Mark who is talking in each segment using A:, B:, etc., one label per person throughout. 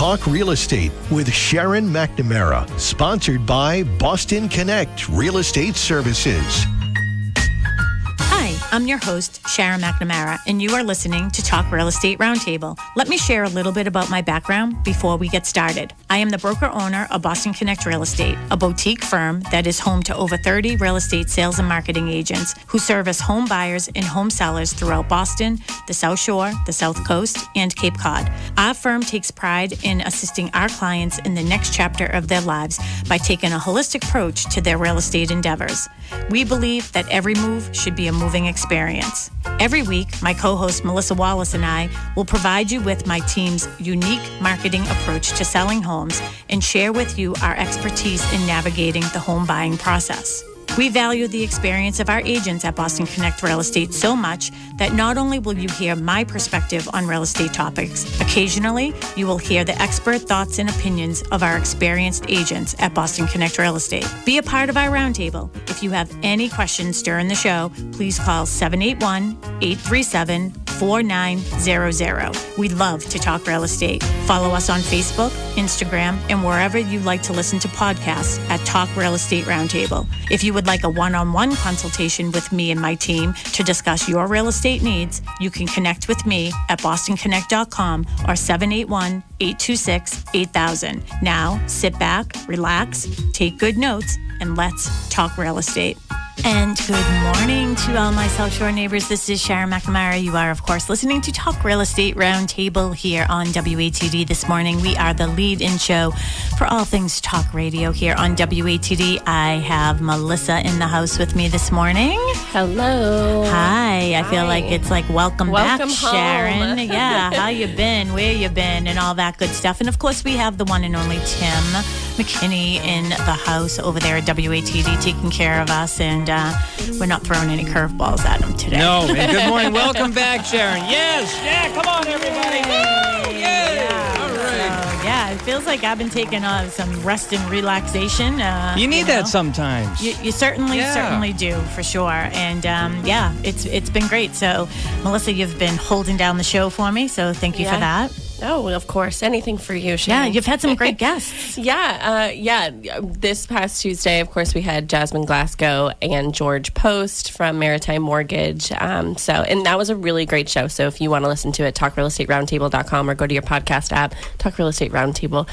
A: Talk Real Estate with Sharon McNamara, sponsored by Boston Connect Real Estate Services.
B: Hi, I'm your host, Sharon McNamara, and you are listening to Talk Real Estate Roundtable. Let me share a little bit about my background before we get started. I am the broker-owner of Boston Connect Real Estate, a boutique firm that is home to over 30 real estate sales and marketing agents who service home buyers and home sellers throughout Boston, the South Shore, the South Coast, and Cape Cod. Our firm takes pride in assisting our clients in the next chapter of their lives by taking a holistic approach to their real estate endeavors. We believe that every move should be a moving experience. Every week, my co-host Melissa Wallace and I will provide you with my team's unique marketing approach to selling homes and share with you our expertise in navigating the home buying process. We value the experience of our agents at Boston Connect Real Estate so much that not only will you hear my perspective on real estate topics, occasionally you will hear the expert thoughts and opinions of our experienced agents at Boston Connect Real Estate. Be a part of our roundtable. If you have any questions during the show, please call 781-837-4900. We love to talk real estate. Follow us on Facebook, Instagram, and wherever you like to listen to podcasts at Talk Real Estate Roundtable. If you would like a one-on-one consultation with me and my team to discuss your real estate needs, you can connect with me at bostonconnect.com or 781-826-8000. Now, sit back, relax, take good notes, and let's talk real estate. And good morning to all my South Shore neighbors. This is Sharon McNamara. You are, of course, listening to Talk Real Estate Roundtable here on WATD this morning. We are the lead-in show for all things talk radio here on WATD. I have Melissa in the house with me this morning.
C: Hello.
B: Hi. I feel like it's like welcome back,
C: home.
B: Sharon. Yeah. How you been? Where you been? And all that good stuff. And, of course, we have the one and only Tim McKinney in the house over there at WATD taking care of us, and we're not throwing any curveballs at him today.
D: No, and good morning. Welcome back, Sharon. Yes, yeah, come on, everybody. Woo! Yay! All right.
B: So, yeah, it feels like I've been taking some rest and relaxation.
D: You need that sometimes.
B: You certainly do, for sure. And, it's been great. So, Melissa, you've been holding down the show for me, so thank you for that.
C: Oh, of course. Anything for you, Sharon.
B: Yeah, you've had some great guests.
C: This past Tuesday, of course, we had Jasmine Glasgow and George Post from Maritime Mortgage. And that was a really great show. So if you want to listen to it, talkrealestateroundtable.com or go to your podcast app, Talk Real Estate Roundtable.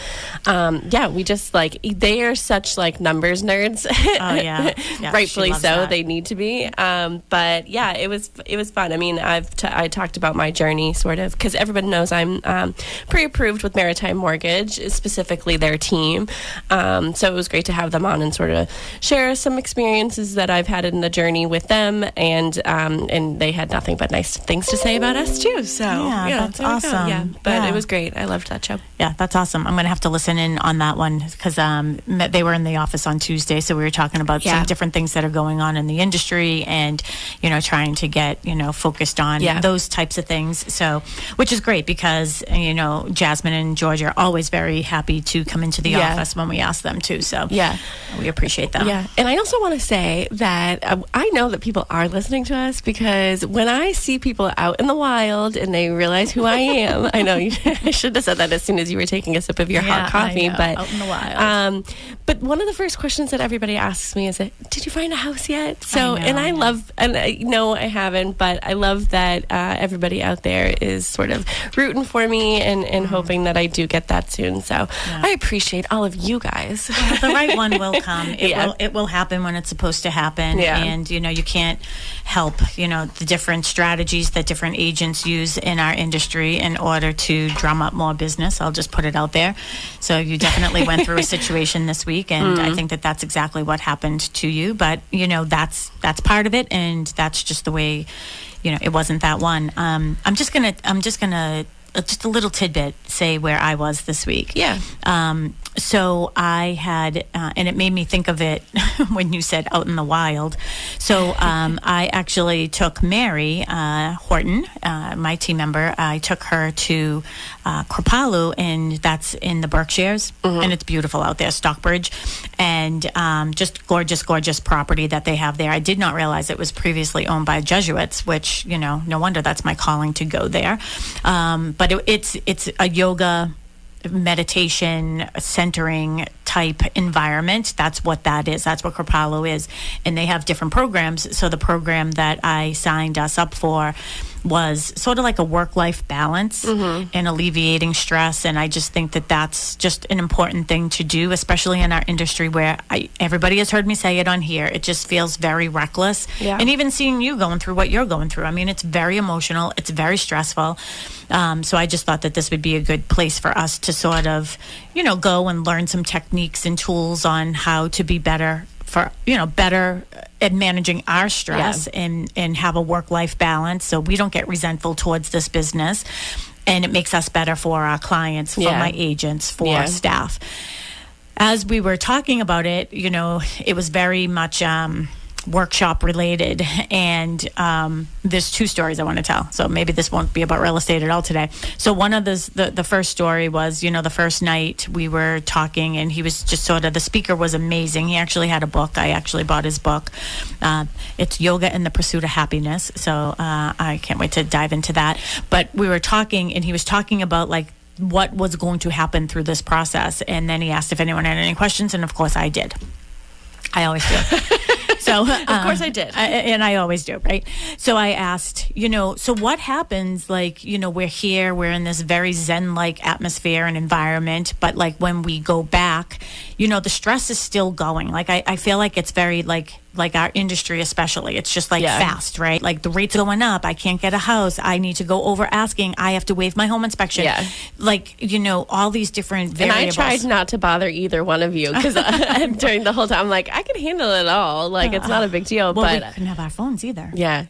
C: We just they are such numbers nerds.
B: Oh, yeah.
C: Rightfully so.
B: That.
C: They need to be. It was fun. I mean, I talked about my journey sort of because everybody knows I'm pre-approved with Maritime Mortgage, specifically their team. So it was great to have them on and sort of share some experiences that I've had in the journey with them, and they had nothing but nice things to say about us too. So
B: that's awesome.
C: It was great. I loved that show.
B: Yeah, that's awesome. I'm going to have to listen in on that one because they were in the office on Tuesday, so we were talking about some different things that are going on in the industry, and trying to get focused on those types of things. So, which is great because Jasmine and George are always very happy to come into the office when we ask them to. So we appreciate them.
C: Yeah, and I also want to say that I know that people are listening to us because when I see people out in the wild and they realize who I am, I know I should have said that as soon as you were taking a sip of your hot coffee. But
B: out in the wild.
C: But one of the first questions that everybody asks me is, "Did you find a house yet?" So, I love, and I haven't, but I love that everybody out there is sort of rooting for me and hoping that I do get that soon. So I appreciate all of you guys.
B: Well, the right one will come. It will happen when it's supposed to happen. Yeah. And, you can't help, the different strategies that different agents use in our industry in order to drum up more business. I'll just put it out there. So you definitely went through a situation this week, and I think that that's exactly what happened to you. But, that's part of it, and that's just the way, it wasn't that one. I'm just gonna just a little tidbit, say where I was this week.
C: Yeah.
B: So I had, and it made me think of it when you said out in the wild. So I actually took Mary Horton, my team member, I took her to Kripalu, and that's in the Berkshires, and it's beautiful out there, Stockbridge, and just gorgeous, gorgeous property that they have there. I did not realize it was previously owned by Jesuits, which, no wonder that's my calling to go there. But it's a yoga meditation centering type environment. That's what that is. That's what Kripalu is. And they have different programs. So the program that I signed us up for was sort of like a work-life balance and alleviating stress. And I just think that that's just an important thing to do, especially in our industry where everybody has heard me say it on here. It just feels very reckless.
C: Yeah.
B: And even seeing you going through what you're going through, I mean, it's very emotional. It's very stressful. So I just thought that this would be a good place for us to sort of, go and learn some techniques and tools on how to be better at managing our stress and have a work-life balance so we don't get resentful towards this business, and it makes us better for our clients, for my agents, for our staff. As we were talking about it, it was very much workshop related, and there's two stories I want to tell, so maybe this won't be about real estate at all today. So one of the first story was, the first night we were talking, and he was just the speaker was amazing. He actually had a book. I actually bought his book. It's Yoga and the Pursuit of Happiness, so I can't wait to dive into that. But we were talking, and he was talking about what was going to happen through this process, and then he asked if anyone had any questions, and of course I did. I always do. So,
C: of course I did.
B: And I always do, right? So I asked, so what happens, we're here, we're in this very Zen-like atmosphere and environment, but when we go back, the stress is still going. I feel like it's very, like our industry especially, it's just fast, right? The rates going up, I can't get a house, I need to go over asking, I have to waive my home inspection. Yeah. All these different variables.
C: And I tried not to bother either one of you, because during the whole time, I'm like, I can handle it all. It's not a big deal.
B: Well,
C: but
B: we couldn't have our phones either.
C: Yeah.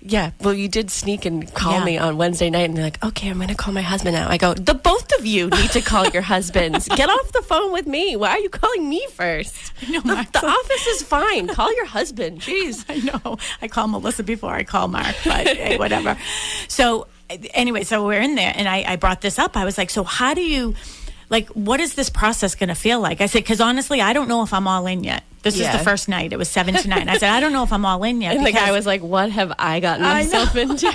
C: Yeah. Well, you did sneak and call me on Wednesday night, and you're like, okay, I'm going to call my husband now. I go, the both of you need to call your husbands. Get off the phone with me. Why are you calling me first?
B: I know,
C: the office is fine. Call your husband. Jeez.
B: I know. I call Melissa before I call Mark, but hey, whatever. So anyway, so we're in there, and I brought this up. I was like, so how do you... what is this process going to feel like? I said, because honestly, I don't know if I'm all in yet. This is the first night. It was 7 to 9. I said, I don't know if I'm all in yet.
C: And the guy was like, what have I gotten myself into?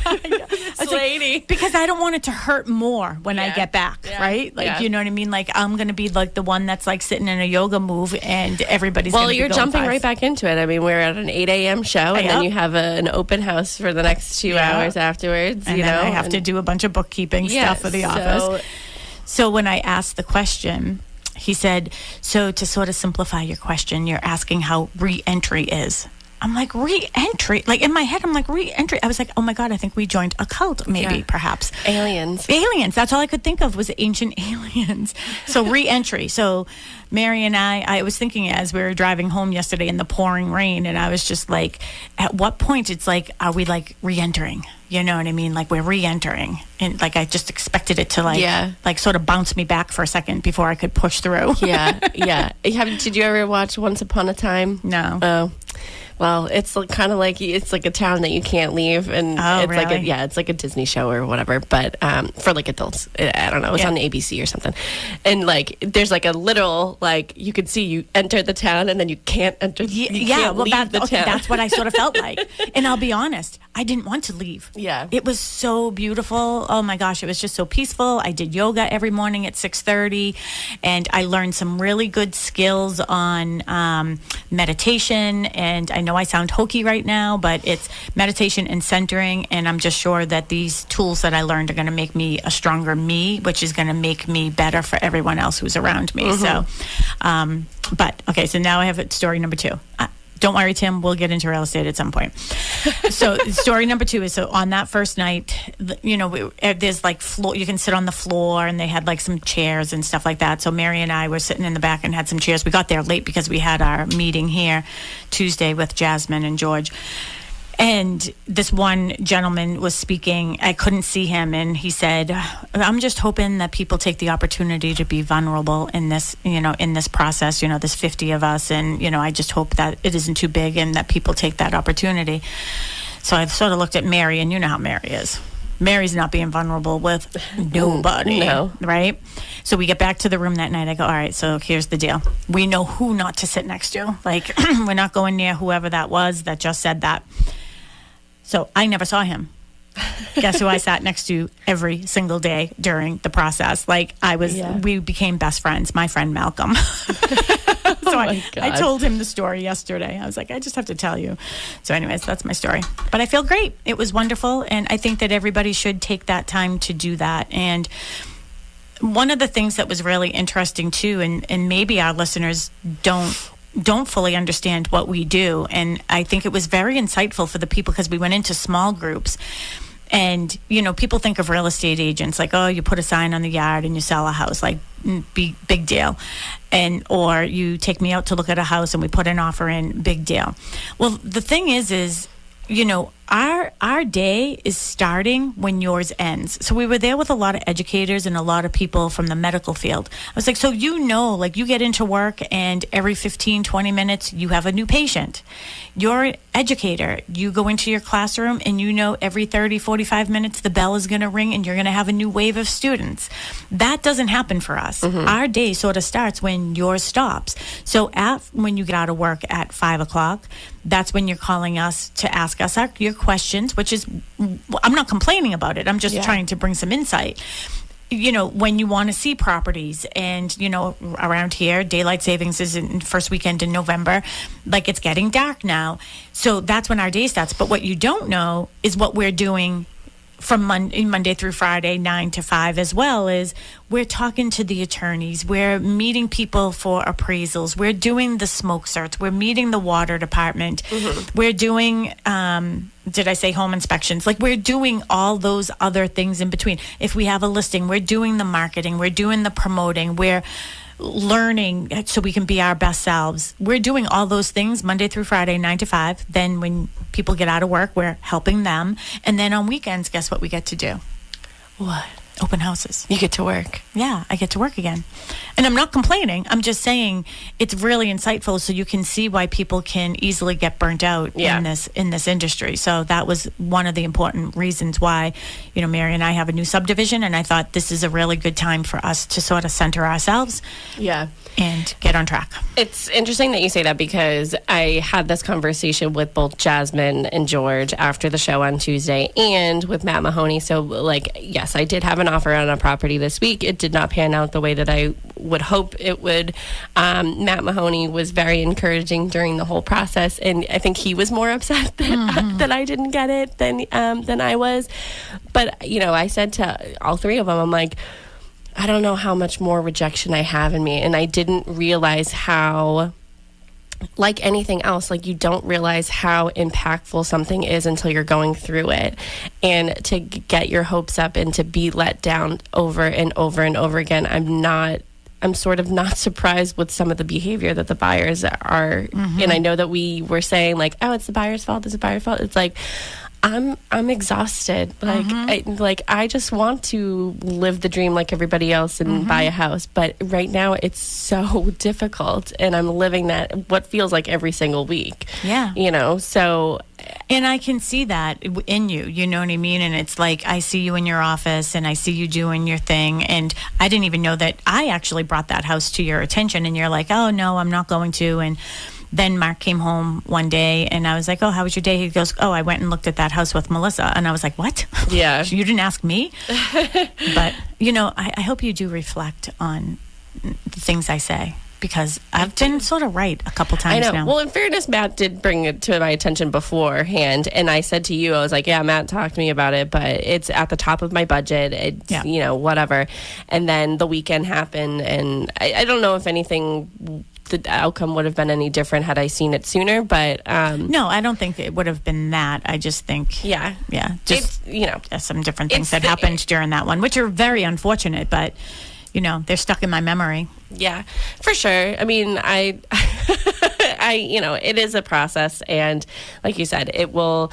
B: This lady. Because I don't want it to hurt more when I get back, right? You know what I mean? I'm going to be the one that's sitting in a yoga move, and everybody's going to be
C: you're
B: going
C: jumping
B: 5.
C: right back into it. I mean, we're at an 8 a.m. show, and then you have an open house for the next 2 hours afterwards.
B: And then I have to do a bunch of bookkeeping stuff for the office. So when I asked the question, he said, so to sort of simplify your question, you're asking how re-entry is. I'm like, re-entry? In my head, I'm like, re-entry. I was like, oh my God, I think we joined a cult, maybe, perhaps.
C: Aliens.
B: That's all I could think of was ancient aliens. So re-entry. So Mary and I was thinking as we were driving home yesterday in the pouring rain, and I was just like, at what point it's are we re-entering? You know what I mean? We're re-entering. And I just expected it to sort of bounce me back for a second before I could push through.
C: Yeah. Did you ever watch Once Upon a Time?
B: No.
C: Oh. Well, it's kind of it's a town that you can't leave, and it's
B: really?
C: It's like a Disney show or whatever, but for adults. I don't know, it's on ABC or something. And there's a literal you could see you enter the town, and then you can't enter. You can't leave the town.
B: That's what I sort of felt like. And I'll be honest, I didn't want to leave.
C: Yeah,
B: it was so beautiful. Oh my gosh, it was just so peaceful. I did yoga every morning at 6:30, and I learned some really good skills on meditation. And I know I sound hokey right now, but it's meditation and centering, and I'm just sure that these tools that I learned are going to make me a stronger me, which is going to make me better for everyone else who's around me. So now I have story number 2. Don't worry, Tim, we'll get into real estate at some point. So story number 2 is, so on that first night, there's floor, you can sit on the floor, and they had some chairs and stuff like that. So Mary and I were sitting in the back and had some chairs. We got there late because we had our meeting here Tuesday with Jasmine and George. And this one gentleman was speaking. I couldn't see him, and he said, "I'm just hoping that people take the opportunity to be vulnerable in this, in this process. There's 50 of us, and I just hope that it isn't too big, and that people take that opportunity." So I sort of looked at Mary, and you know how Mary is. Mary's not being vulnerable with nobody, right? So we get back to the room that night. I go, all right, so here's the deal. We know who not to sit next to. We're not going near whoever that was that just said that. So I never saw him. Guess who I sat next to every single day during the process? Like we became best friends. My friend Malcolm. So I told him the story yesterday. I was like, I just have to tell you. So anyways, that's my story. But I feel great. It was wonderful. And I think that everybody should take that time to do that. And one of the things that was really interesting too, and maybe our listeners don't fully understand what we do. And I think it was very insightful for the people because we went into small groups. And, people think of real estate agents like, oh, you put a sign on the yard and you sell a house, like big deal. Or you take me out to look at a house and we put an offer in, big deal. Well, the thing is, our day is starting when yours ends. So we were there with a lot of educators and a lot of people from the medical field. I was like, so you get into work and every 15, 20 minutes you have a new patient. You're an educator. You go into your classroom and every 30, 45 minutes the bell is going to ring and you're going to have a new wave of students. That doesn't happen for us. Mm-hmm. Our day sort of starts when yours stops. So when you get out of work at 5 o'clock, that's when you're calling us to ask us your questions, which is, I'm not complaining about it. I'm just trying to bring some insight. When you want to see properties and, around here, daylight savings is in first weekend in November, like it's getting dark now. So that's when our day starts. But what you don't know is what we're doing from Monday through Friday, 9 to 5 as well, is we're talking to the attorneys. We're meeting people for appraisals. We're doing the smoke search. We're meeting the water department. Mm-hmm. We're doing, did I say home inspections? Like we're doing all those other things in between. If we have a listing, we're doing the marketing. We're doing the promoting. We're learning so we can be our best selves. We're doing all those things Monday through Friday, 9 to 5. Then when people get out of work, we're helping them. And then on weekends, guess what we get to do?
C: What?
B: Open houses.
C: You get to work.
B: Yeah, I get to work again. And I'm not complaining. I'm just saying it's really insightful so you can see why people can easily get burnt out in this industry. So that was one of the important reasons why, Mary and I have a new subdivision, and I thought this is a really good time for us to sort of center ourselves.
C: Yeah.
B: And get on track.
C: It's interesting that you say that because I had this conversation with both Jasmine and George after the show on Tuesday and with Matt Mahoney. So, yes, I did have an offer on a property this week. It did not pan out the way that I would hope it would. Matt Mahoney was very encouraging during the whole process, and I think he was more upset that I didn't get it than I was. But, I said to all three of them, I'm like, I don't know how much more rejection I have in me. And I didn't realize how, like anything else, you don't realize how impactful something is until you're going through it. And to get your hopes up and to be let down over and over and over again, I'm sort of not surprised with some of the behavior that the buyers are. Mm-hmm. And I know that we were saying it's the buyer's fault, it's the buyer's fault. It's like, I'm exhausted. I just want to live the dream like everybody else and buy a house. But right now it's so difficult, and I'm living that what feels like every single week. Yeah. So.
B: And I can see that in you, you know what I mean? And it's like, I see you in your office and I see you doing your thing. And I didn't even know that I actually brought that house to your attention. And you're like, oh, no, I'm not going to. And then Mark came home one day and I was like, oh, how was your day? He goes, oh, I went and looked at that house with Melissa. And I was like, what?
C: Yeah.
B: You didn't ask me? But, I hope you do reflect on the things I say, because I've been sort of right a couple times now.
C: Well, in fairness, Matt did bring it to my attention beforehand. And I said to you, I was like, yeah, Matt talked to me about it, but it's at the top of my budget. It's, whatever. And then the weekend happened. And I don't know if anything, the outcome would have been any different had I seen it sooner, but
B: no, I don't think it would have been that. I just think just some different things that happened during that one, which are very unfortunate, but they're stuck in my memory.
C: Yeah, for sure. I mean, I it is a process, and like you said, it will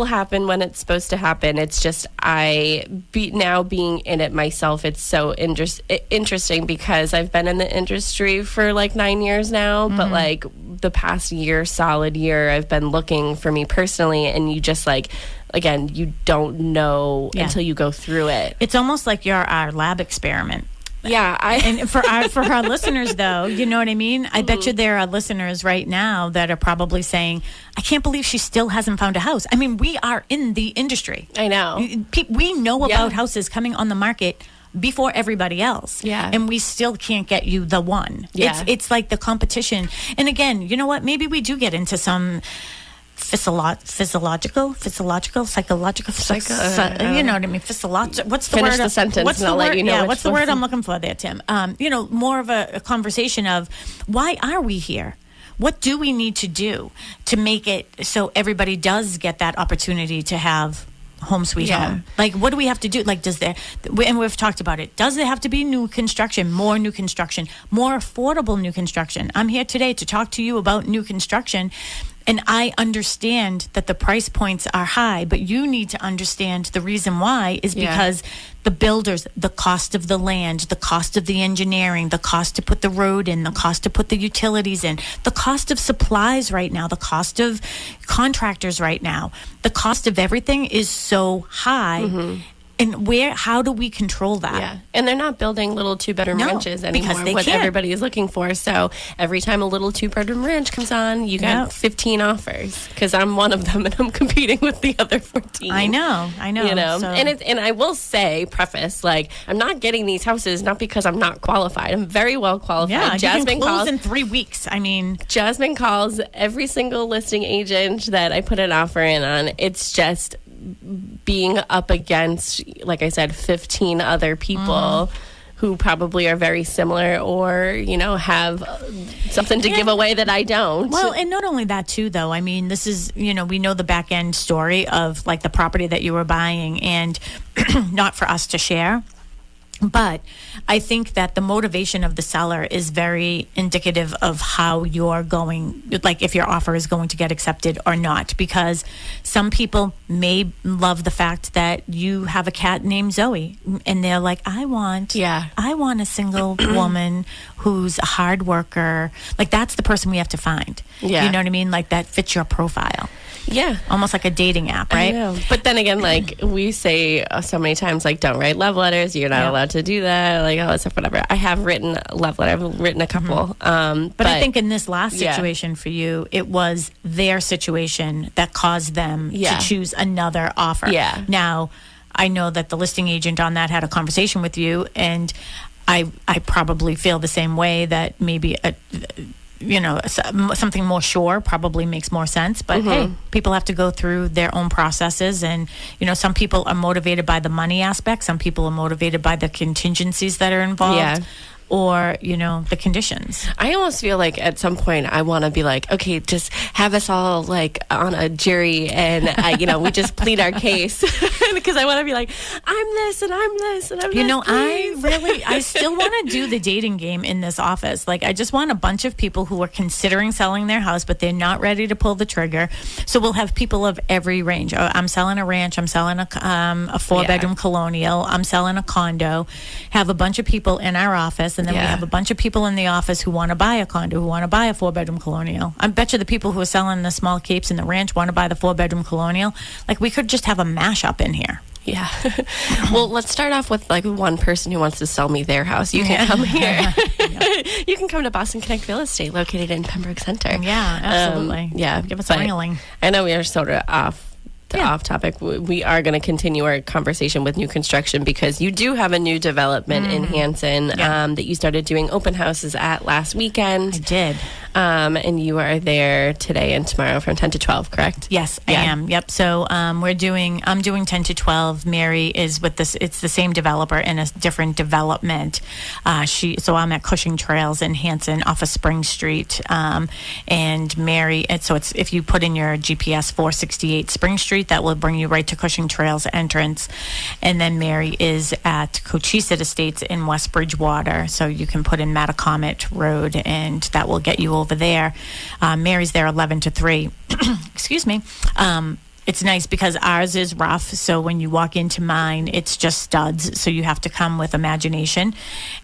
C: happen when it's supposed to happen. It's just now being in it myself, it's so interesting because I've been in the industry for 9 years now, but the past solid year, I've been looking for me personally, and you just again, you don't know until you go through it.
B: It's almost like you're our lab experiment.
C: Yeah,
B: and for our listeners, though, you know what I mean? I bet you there are listeners right now that are probably saying, I can't believe she still hasn't found a house. I mean, we are in the industry.
C: I know.
B: We know about houses coming on the market before everybody else.
C: Yeah.
B: And we still can't get you the one.
C: Yeah.
B: It's like the competition. And again, you know what? Maybe we do get into some psychological, you know what I mean? Physiological. What's the
C: Finish
B: word?
C: the sentence
B: what's
C: and
B: the
C: I'll
B: word?
C: let you know
B: Yeah,
C: which
B: what's the
C: one.
B: word I'm looking for there, Tim? More of a conversation of why are we here? What do we need to do to make it so everybody does get that opportunity to have home sweet home? Like, what do we have to do? Like, and we've talked about it. Does there have to be new construction, more affordable new construction? I'm here today to talk to you about new construction. And I understand that the price points are high, but you need to understand the reason why is because the builders, the cost of the land, the cost of the engineering, the cost to put the road in, the cost to put the utilities in, the cost of supplies right now, the cost of contractors right now, the cost of everything is so high. Mm-hmm. And how do we control that?
C: Yeah. And they're not building little 2-bedroom ranches anymore,
B: because they
C: what
B: can't.
C: Everybody is looking for. So every time a little 2-bedroom ranch comes on, you got 15 offers. Because I'm one of them and I'm competing with the other 14.
B: I know.
C: You know,
B: so.
C: and I will say, preface, like, I'm not getting these houses not because I'm not qualified. I'm very well qualified.
B: Yeah,
C: Jasmine
B: you can close
C: calls
B: in 3 weeks. I mean,
C: Jasmine calls every single listing agent that I put an offer in on. It's just being up against, like I said, 15 other people who probably are very similar or, you know, have something to give away that I don't.
B: Well, and not only that, too, though. I mean, this is, you know, we know the back end story of, like, the property that you were buying, and not for us to share. But I think that the motivation of the seller is very indicative of how you're going, like if your offer is going to get accepted or not. Because some people may love the fact that you have a cat named Zoe, and they're like, I want a single woman who's a hard worker. Like, that's the person we have to find.
C: Yeah.
B: You know what I mean? Like, that fits your profile.
C: Yeah.
B: Almost like a dating app, right?
C: I know. But then again, like, we say so many times, like, don't write love letters. You're not allowed to do that. Like, all that stuff, whatever. I have written a love letter. I've written a couple.
B: But I think in this last situation for you, it was their situation that caused them to choose another offer. Yeah. Now, I know that the listing agent on that had a conversation with you, and I probably feel the same way, that maybe something more sure probably makes more sense. But hey, people have to go through their own processes, and some people are motivated by the money aspect, some people are motivated by the contingencies that are involved, or the conditions.
C: I almost feel like at some point I want to be like, okay, just have us all like on a jury, and we just plead our case, because I want to be like, I'm this and I'm this and I'm this.
B: I still want to do the dating game in this office. Like, I just want a bunch of people who are considering selling their house, but they're not ready to pull the trigger. So we'll have people of every range. Oh, I'm selling a ranch. I'm selling a 4-bedroom colonial. I'm selling a condo. Have a bunch of people in our office. And then we have a bunch of people in the office who want to buy a condo, who want to buy a 4-bedroom colonial. I bet you the people who are selling the small capes and the ranch want to buy the 4-bedroom colonial. Like, we could just have a mashup in here.
C: Yeah. Well, let's start off with like one person who wants to sell me their house. You can come here. You can come to Boston Connect Real Estate, located in Pembroke Center.
B: Yeah, absolutely. Give us a ring-a-ling.
C: I know we are sort of off topic. We are going to continue our conversation with new construction, because you do have a new development in Hanson that you started doing open houses at last weekend.
B: I did.
C: And you are there today and tomorrow from 10 to 12, correct?
B: Yes, I am. Yep. So I'm doing 10 to 12. Mary is with this. It's the same developer in a different development. So I'm at Cushing Trails in Hanson off of Spring Street. And Mary, so it's, if you put in your GPS 468 Spring Street, that will bring you right to Cushing Trails entrance. And then Mary is at Cochise Estates in West Bridgewater. So you can put in Mattacomet Road, and that will get you over there. Mary's there 11 to 3. Excuse me. It's nice because ours is rough. So when you walk into mine, it's just studs. So you have to come with imagination.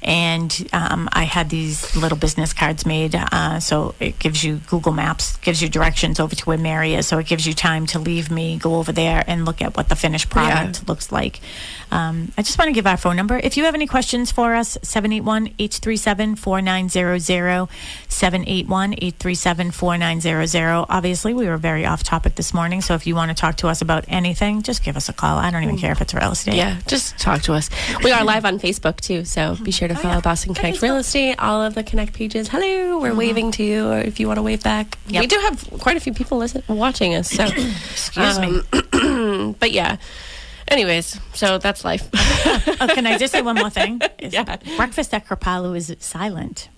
B: And I had these little business cards made. So it gives you Google Maps, gives you directions over to where Mary is. So it gives you time to leave me, go over there and look at what the finished product looks like. I just want to give our phone number. If you have any questions for us, 781-837-4900, 781-837-4900. Obviously, we were very off topic this morning. So if you want to talk to us about anything, just give us a call. I don't even care if it's real estate.
C: Yeah, just talk to us. We are live on Facebook too, so be sure to follow Boston Connect Real Estate, all of the Connect pages. Hello, we're waving to you, or if you want to wave back.
B: Yep.
C: We do have quite a few people watching us, so
B: Excuse me.
C: But yeah. Anyways, so that's life.
B: Oh, can I just say one more thing?
C: Yeah.
B: Breakfast at Kripalu is silent.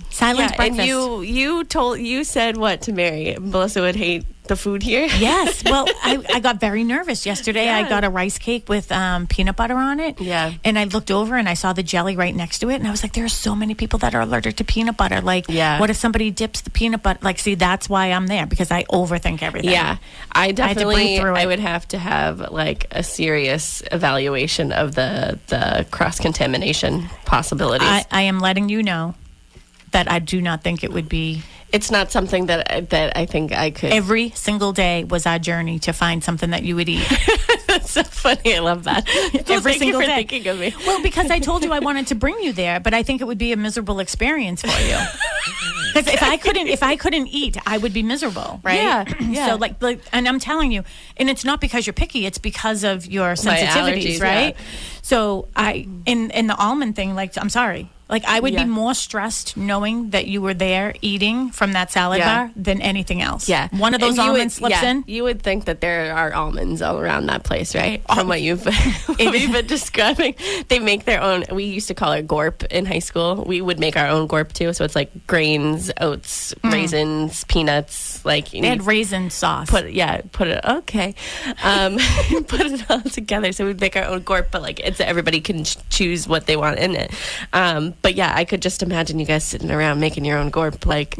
B: Silent breakfast.
C: And you said what to Mary? Melissa would hate the food here?
B: Yes. Well, I got very nervous yesterday.
C: Yeah.
B: I got a rice cake with peanut butter on it.
C: Yeah.
B: And I looked over and I saw the jelly right next to it. And I was like, there are so many people that are allergic to peanut butter. Like, what if somebody dips the peanut butter? Like, see, that's why I'm there, because I overthink everything.
C: Yeah. I definitely,
B: I
C: would have to have like a serious evaluation of the cross-contamination possibilities.
B: I am letting you know that I do not think it would be.
C: It's not something that I think I could.
B: Every single day was our journey to find something that you would eat.
C: That's so funny. I love that.
B: Every
C: Thank
B: single
C: you for
B: day.
C: thinking of me.
B: Well, because I told you I wanted to bring you there, but I think it would be a miserable experience for you. Because if I couldn't eat, I would be miserable, right?
C: Yeah.
B: So like, and I'm telling you, and it's not because you're picky; it's because of your sensitivities,
C: allergies,
B: right?
C: yeah.
B: So in the almond thing, like, I'm sorry. Like, I would be more stressed knowing that you were there eating from that salad bar than anything else.
C: Yeah.
B: One of those almonds slips in.
C: You would think that there are almonds all around that place, right? From what you've been describing. They make their own. We used to call it gorp in high school. We would make our own gorp too. So it's like grains, oats, raisins, peanuts. Like,
B: They had raisin sauce.
C: Put it. Okay. Put it all together. So we'd make our own gorp, but like everybody can choose what they want in it. But yeah, I could just imagine you guys sitting around making your own gorp. Like,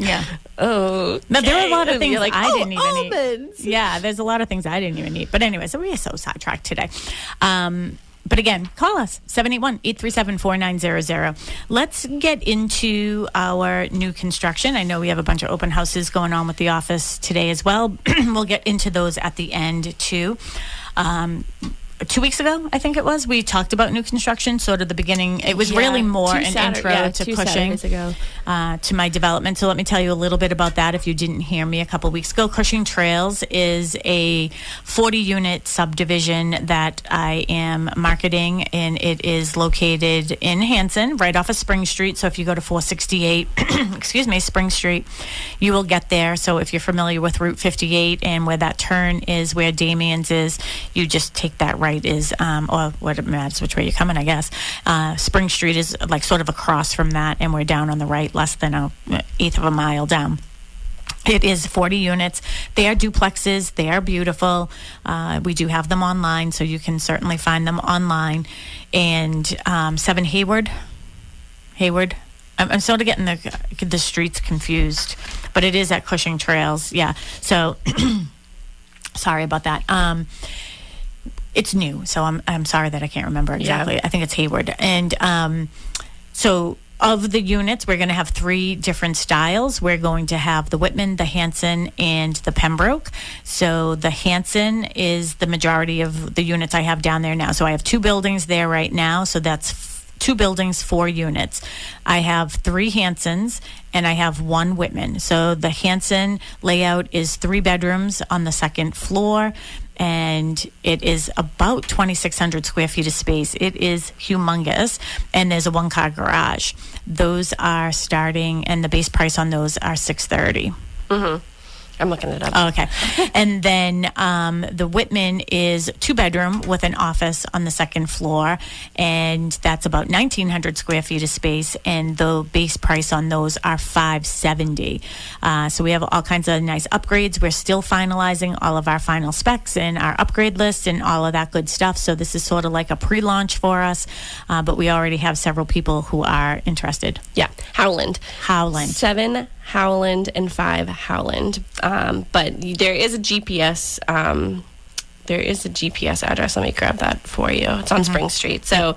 C: oh,
B: now, there are a lot of things
C: like,
B: I didn't even
C: almonds.
B: eat. Yeah, there's a lot of things I didn't even eat. But anyway, so we are so sidetracked today. But again, call us, 781-837-4900. Let's get into our new construction. I know we have a bunch of open houses going on with the office today as well. We'll get into those at the end, too. 2 weeks ago, I think it was, we talked about new construction, sort of the beginning. It was really more an intro to Cushing, to my development. So let me tell you a little bit about that if you didn't hear me a couple weeks ago. Cushing Trails is a 40-unit subdivision that I am marketing, and it is located in Hanson, right off of Spring Street. So if you go to 468, Spring Street, you will get there. So if you're familiar with Route 58 and where that turn is, where Damien's is, you just take that right. Is or what it matters which way you're coming, I guess. Spring Street is like sort of across from that, and we're down on the right, less than an eighth of a mile down. It is 40 units. They are duplexes. They are beautiful. We do have them online, so you can certainly find them online. And 7 Hayward. I'm sort of getting the streets confused, but it is at Cushing Trails. Yeah. So sorry about that. It's new, so I'm sorry that I can't remember exactly. Yeah. I think it's Hayward. And so of the units, we're going to have 3 different styles. We're going to have the Whitman, the Hanson, and the Pembroke. So the Hanson is the majority of the units I have down there now. So I have 2 buildings there right now, so that's 2 buildings, 4 units. I have 3 Hansons and I have 1 Whitman. So the Hanson layout is 3 bedrooms on the 2nd floor, and it is about 2,600 square feet of space. It is humongous, and there's a 1-car garage. Those are starting, and the base price on those are $630.
C: Mm-hmm. I'm looking it up.
B: Oh, okay. And then the Whitman is 2-bedroom with an office on the 2nd floor, and that's about 1,900 square feet of space, and the base price on those are $570. So we have all kinds of nice upgrades. We're still finalizing all of our final specs and our upgrade list and all of that good stuff. So this is sort of like a pre-launch for us, but we already have several people who are interested.
C: Yeah. Howland.
B: 7
C: Howland and 5 Howland. But there is a GPS. There is a GPS address. Let me grab that for you. It's on Spring Street. So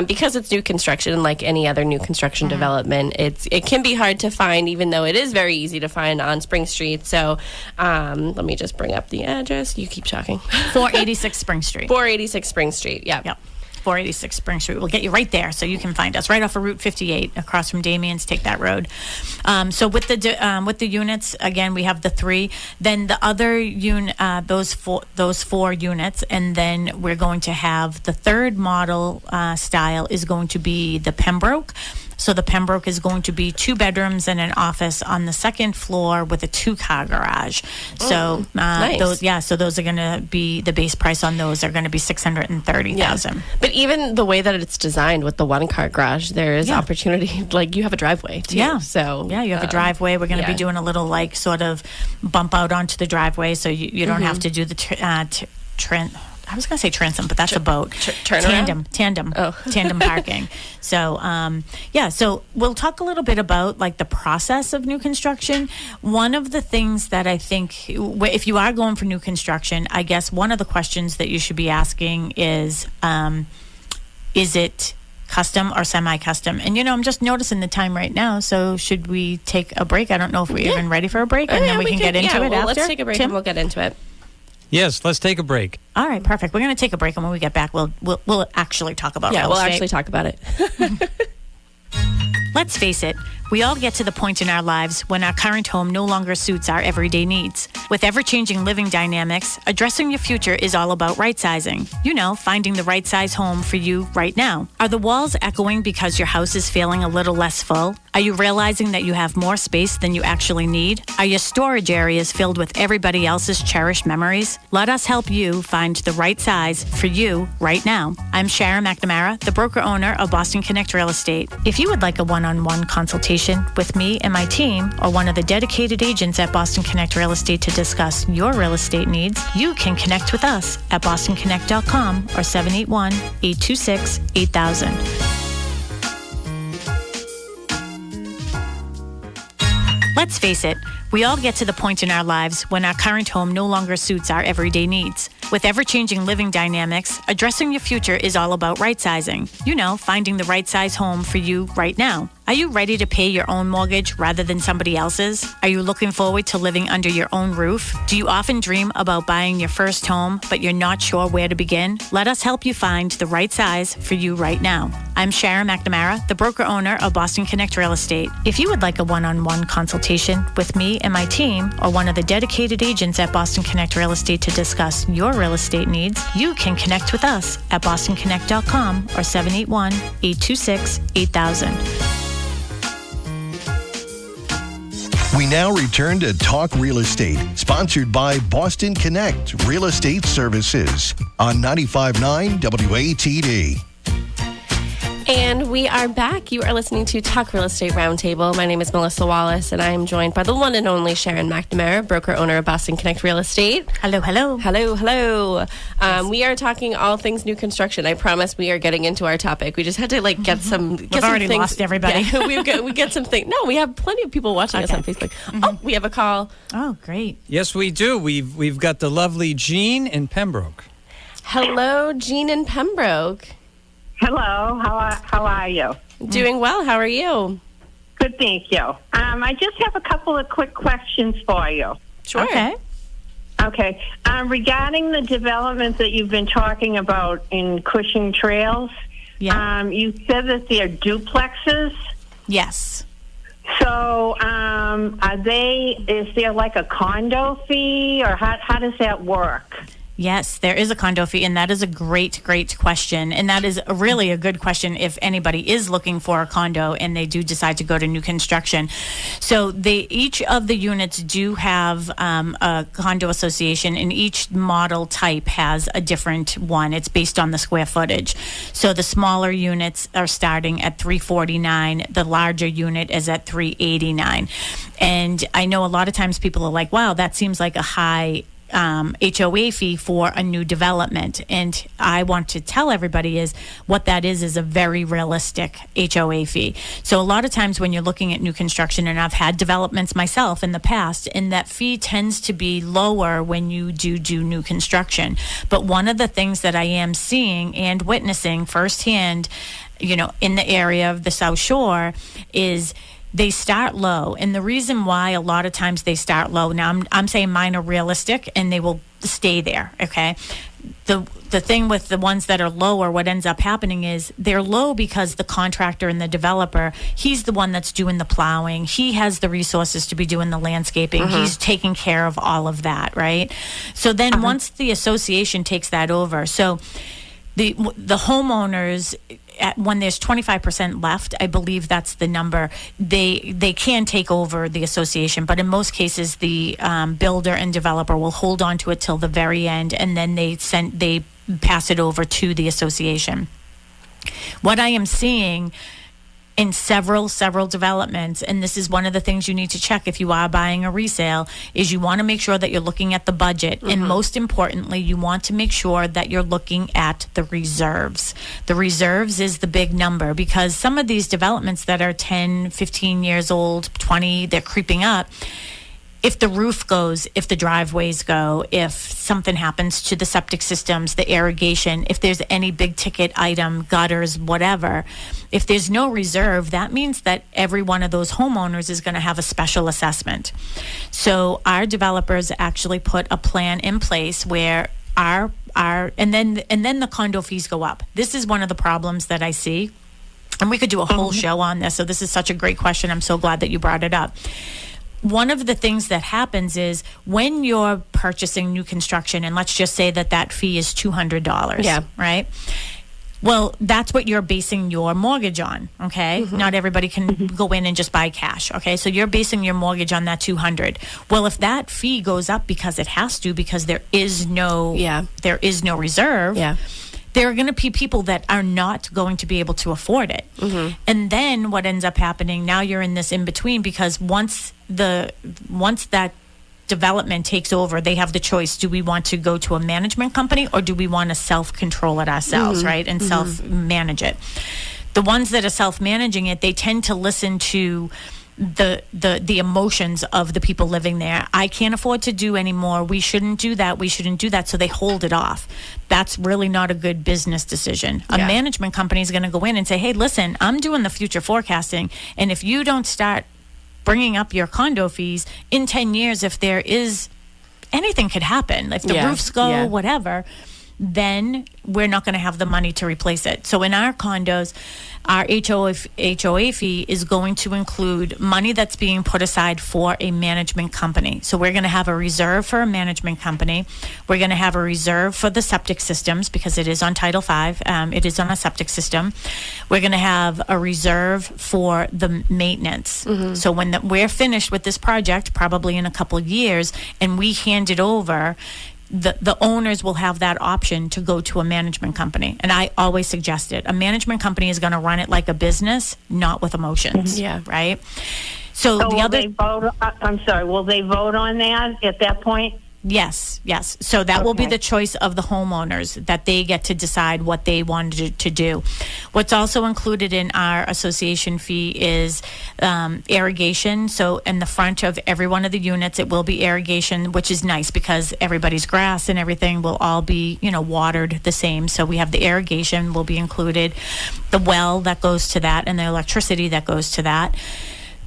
C: because it's new construction, like any other new construction development, it can be hard to find, even though it is very easy to find on Spring Street. So let me just bring up the address. You keep talking.
B: 486 Spring Street.
C: 486 Spring Street. Yep.
B: 486 Spring Street. We'll get you right there, so you can find us right off of Route 58, across from Damien's. Take that road. So with the units, again, we have the 3. Then the other unit, those four units, and then we're going to have the third model style is going to be the Pembroke. So the Pembroke is going to be 2 bedrooms and an office on the second floor with a 2-car garage. So
C: nice.
B: those are going to be, the base price on those are going to be $630,000.
C: But even the way that it's designed with the 1-car garage, there is opportunity. Like, you have a driveway too.
B: Yeah.
C: So
B: you have a driveway. We're going to be doing a little, like, sort of bump out onto the driveway, so you don't have to do the I was going to say transom, but that's a boat. Tandem parking. So, so we'll talk a little bit about, like, the process of new construction. One of the things that I think, if you are going for new construction, I guess one of the questions that you should be asking is it custom or semi-custom? And, I'm just noticing the time right now, so should we take a break? I don't know if we're even ready for a break, and then we can get into it after.
C: Let's take a break and we'll get into it.
D: Yes, let's take a break.
B: All right, perfect. We're going to take a break, and when we get back, we'll actually talk about real estate.
C: We'll actually talk about it.
B: Let's face it, we all get to the point in our lives when our current home no longer suits our everyday needs. With ever-changing living dynamics, addressing your future is all about right-sizing. Finding the right-size home for you right now. Are the walls echoing because your house is feeling a little less full? Are you realizing that you have more space than you actually need? Are your storage areas filled with everybody else's cherished memories? Let us help you find the right size for you right now. I'm Sharon McNamara, the broker-owner of Boston Connect Real Estate. If you would like a one-on-one consultation with me and my team, or one of the dedicated agents at Boston Connect Real Estate to discuss your real estate needs, you can connect with us at bostonconnect.com or 781-826-8000. Let's face it, we all get to the point in our lives when our current home no longer suits our everyday needs. With ever-changing living dynamics, addressing your future is all about right-sizing. Finding the right-size home for you right now. Are you ready to pay your own mortgage rather than somebody else's? Are you looking forward to living under your own roof? Do you often dream about buying your first home, but you're not sure where to begin? Let us help you find the right size for you right now. I'm Sharon McNamara, the broker-owner of Boston Connect Real Estate. If you would like a one-on-one consultation with me and my team, or one of the dedicated agents at Boston Connect Real Estate to discuss your real estate needs, you can connect with us at bostonconnect.com or 781-826-8000.
A: We now return to Talk Real Estate, sponsored by Boston Connect Real Estate Services on 95.9 WATD.
C: And we are back. You are listening to Talk Real Estate Roundtable. My name is Melissa Wallace, and I am joined by the one and only Sharon McNamara, broker-owner of Boston Connect Real Estate.
B: Hello, hello.
C: Hello, hello. We are talking all things new construction. I promise we are getting into our topic. We just had to get some.
B: We've already lost everybody.
C: Yeah, we get some things. No, we have plenty of people watching us on Facebook. Oh, we have a call.
B: Oh, great.
D: Yes, we do. We've got the lovely Jean in Pembroke.
C: Hello, Jean in Pembroke.
E: Hello, how are you?
C: Doing well. How are you?
E: Good, thank you. I just have a couple of quick questions for you.
C: Sure.
E: Okay. Regarding the development that you've been talking about in Cushing Trails, you said that they're duplexes.
B: Yes.
E: So, is there like a condo fee, or how does that work?
B: Yes, there is a condo fee, and that is a great, great question. And that is really a good question if anybody is looking for a condo and they do decide to go to new construction. So each of the units do have a condo association, and each model type has a different one. It's based on the square footage. So the smaller units are starting at $349. The larger unit is at $389. And I know a lot of times people are like, wow, that seems like a high HOA fee for a new development. And I want to tell everybody is what that is a very realistic HOA fee. So a lot of times when you're looking at new construction, and I've had developments myself in the past, and that fee tends to be lower when you do new construction. But one of the things that I am seeing and witnessing firsthand, in the area of the South Shore is they start low. And the reason why a lot of times they start low, now I'm saying mine are realistic and they will stay there, okay? The thing with the ones that are lower, what ends up happening is they're low because the contractor and the developer, he's the one that's doing the plowing. He has the resources to be doing the landscaping. He's taking care of all of that, right? So then once the association takes that over, so the homeowners, when there's 25% left, I believe that's the number, they can take over the association. But in most cases, the builder and developer will hold on to it till the very end, and then they pass it over to the association. What I am seeing in several developments, and this is one of the things you need to check if you are buying a resale, is you want to make sure that you're looking at the budget. And most importantly, you want to make sure that you're looking at the reserves. The reserves is the big number, because some of these developments that are 10, 15 years old, 20, they're creeping up. If the roof goes, if the driveways go, if something happens to the septic systems, the irrigation, if there's any big ticket item, gutters, whatever, if there's no reserve, that means that every one of those homeowners is going to have a special assessment. So our developers actually put a plan in place where and then the condo fees go up. This is one of the problems that I see. And we could do a whole show on this. So this is such a great question. I'm so glad that you brought it up. One of the things that happens is when you're purchasing new construction, and let's just say that fee is $200, right? Well, that's what you're basing your mortgage on, okay? Not everybody can go in and just buy cash, okay? So you're basing your mortgage on that $200. Well, if that fee goes up because it has to, because there is no reserve, there are going to be people that are not going to be able to afford it. And then what ends up happening, now you're in this in-between, because once that development takes over, they have the choice. Do we want to go to a management company, or do we want to self-control it ourselves, right? And self-manage it. The ones that are self-managing it, they tend to listen to the emotions of the people living there. I can't afford to do anymore. We shouldn't do that. So they hold it off. That's really not a good business decision. A management company is going to go in and say, hey, listen, I'm doing the future forecasting. And if you don't start bringing up your condo fees in 10 years, if there is anything could happen, if the roofs go, whatever, then we're not going to have the money to replace it. So in our condos, our HOA fee is going to include money that's being put aside for a management company. So we're going to have a reserve for a management company. We're going to have a reserve for the septic systems, because it is on Title V. It is on a septic system. We're going to have a reserve for the maintenance. So when we're finished with this project, probably in a couple of years, and we hand it over, the owners will have that option to go to a management company. And I always suggest it. A management company is going to run it like a business, not with emotions. Right? So the other...
E: will they vote on that at that point?
B: Yes. So that will be the choice of the homeowners, that they get to decide what they wanted to do. What's also included in our association fee is irrigation. So in the front of every one of the units, it will be irrigation, which is nice because everybody's grass and everything will all be, watered the same. So we have the irrigation will be included, the well that goes to that, and the electricity that goes to that.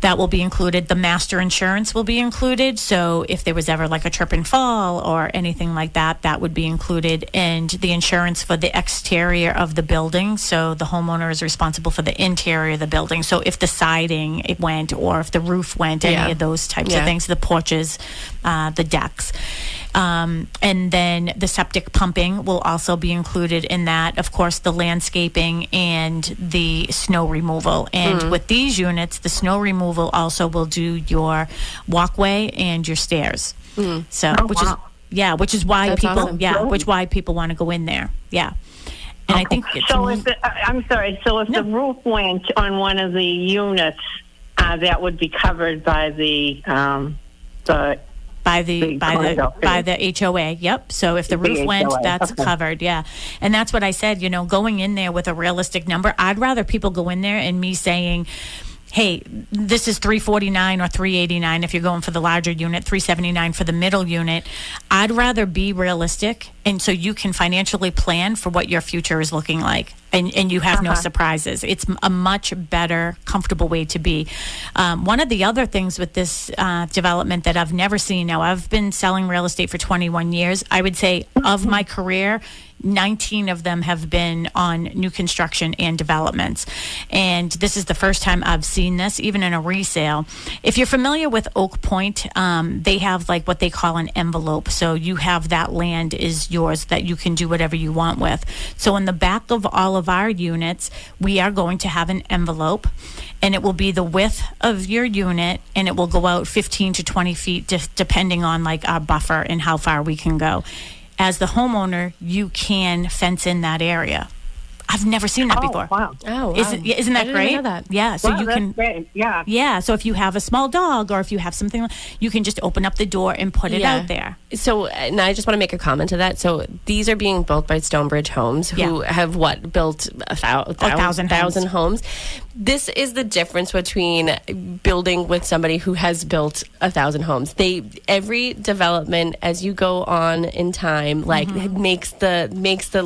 B: That will be included. The master insurance will be included. So if there was ever like a trip and fall or anything like that, that would be included. And the insurance for the exterior of the building. So the homeowner is responsible for the interior of the building. So if the siding it went, or if the roof went, any of those types of things, the porches, the decks. And then the septic pumping will also be included in that. Of course, the landscaping and the snow removal. And with these units, the snow removal also will do your walkway and your stairs. So, which is why
C: That's
B: people,
C: awesome.
B: which why people want to go in there. And I think it's,
E: So if the roof went on one of the units, that would be covered by the
B: by the HOA. Yep. So if the roof went, that's covered. Yeah. And that's what I said, going in there with a realistic number. I'd rather people go in there and me saying, hey, this is $349 or $389 if you're going for the larger unit, $379 for the middle unit. I'd rather be realistic, and so you can financially plan for what your future is looking like, and you have no surprises. It's a much better, comfortable way to be. One of the other things with this development that I've never seen, now I've been selling real estate for 21 years. I would say of my career, 19 of them have been on new construction and developments. And this is the first time I've seen this, even in a resale. If you're familiar with Oak Point, they have like what they call an envelope. So you have that land is yours that you can do whatever you want with. So in the back of all of our units, we are going to have an envelope, and it will be the width of your unit, and it will go out 15 to 20 feet, depending on like our buffer and how far we can go. As the homeowner, you can fence in that area. I've never seen that before.
E: Wow.
C: Oh, wow.
B: Isn't that great?
C: Know that.
B: Yeah. So you can.
E: Great. Yeah.
B: Yeah. So if you have a small dog, or if you have something, you can just open up the door and put it out there.
C: So, and I just want to make a comment to that. So these are being built by Stonebridge Homes, who have built a thousand homes. This is the difference between building with somebody who has built 1,000 homes. Every development as you go on in time, makes the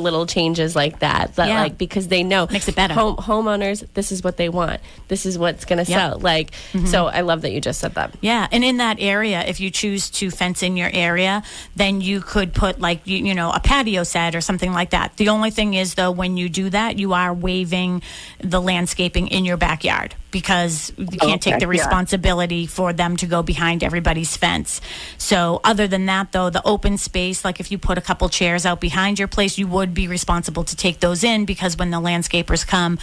C: little changes like that. Because they know
B: makes it better.
C: Homeowners, this is what they want. This is what's going to sell. So I love that you just said that.
B: Yeah, and in that area, if you choose to fence in your area, then you could put a patio set or something like that. The only thing is, though, when you do that, you are waiving the landscaping in your backyard, because you can't take the responsibility for them to go behind everybody's fence. So other than that, though, the open space, like if you put a couple chairs out behind your place, you would be responsible to take those in, because when the landscapers come,